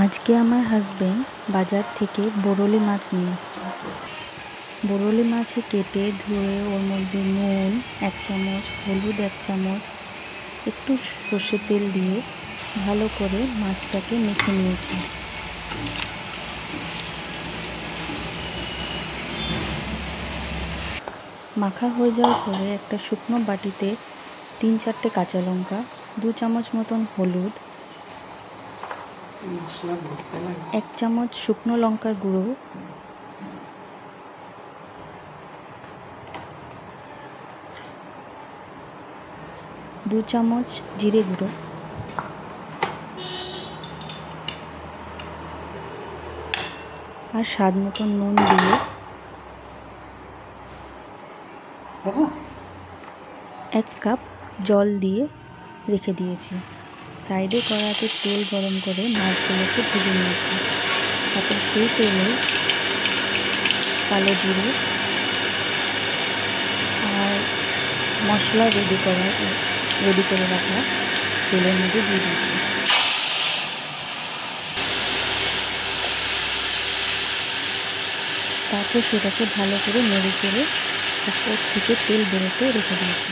আজকে আমার হাজবেন্ড বাজার থেকে বরলি মাছ নিয়ে এসেছে। বরলি মাছ কেটে ধুয়ে ওর মধ্যে নুন 1 চামচ, হলুদ 1 চামচ, একটু সর্ষের তেল দিয়ে ভালো করে মাছটাকে মেখে নিয়েছি। মাখা হয়ে যাওয়ার পরে একটা শুকনো বাটিতে 3-4টে কাঁচা লঙ্কা, 2 চামচ মতন হলুদ, 1 চামচ শুকনো লঙ্কার গুঁড়ো, 2 চামচ জিরে গুঁড়ো, আর স্বাদ মতন নুন দিয়ে 1 কাপ জল দিয়ে রেখে দিয়েছি। সাইডে কড়াতে তেল গরম করে মাছগুলোকে ভেজে নিয়েছি। তারপর সেই তেলে কালো জিরে আর মশলা রেডি করে রাখা তেলের মধ্যে দিয়ে দিয়েছি। তারপর সেটাকে ভালো করে নেড়ে চেড়ে উপর থেকে তেল বেরোতে রেখে দিয়েছি।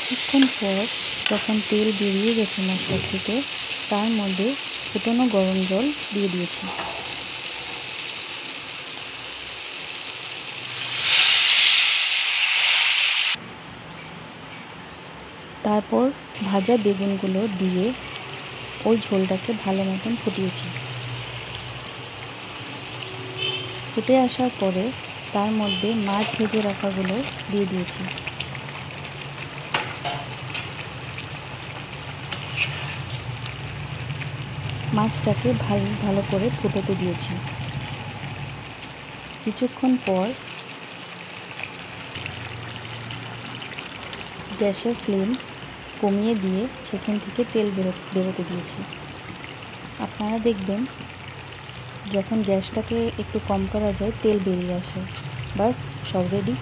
কিছুক্ষণ পর যখন তেল বেরিয়ে গেছে মশলা থেকে, তার মধ্যে ফুটানো গরম জল দিয়ে দিয়েছি। তারপর ভাজা বেগুনগুলো দিয়ে ওই ঝোলটাকে ভালো মতন ফুটিয়েছি। ফুটে আসার পরে তার মধ্যে মাছ ভেজে রাখাগুলো দিয়ে দিয়েছি। মাছটাকে ভালো করে ফুটোতে দিয়েছি। কিছুক্ষণ পর গ্যাসের ফ্লেম কমিয়ে দিয়ে সেখান থেকে তেল বেরোতে দিয়েছি। আপনারা দেখবেন যখন গ্যাসটাকে একটু কম করা যায় তেল বেরিয়ে আসে। বাস সব রেডি।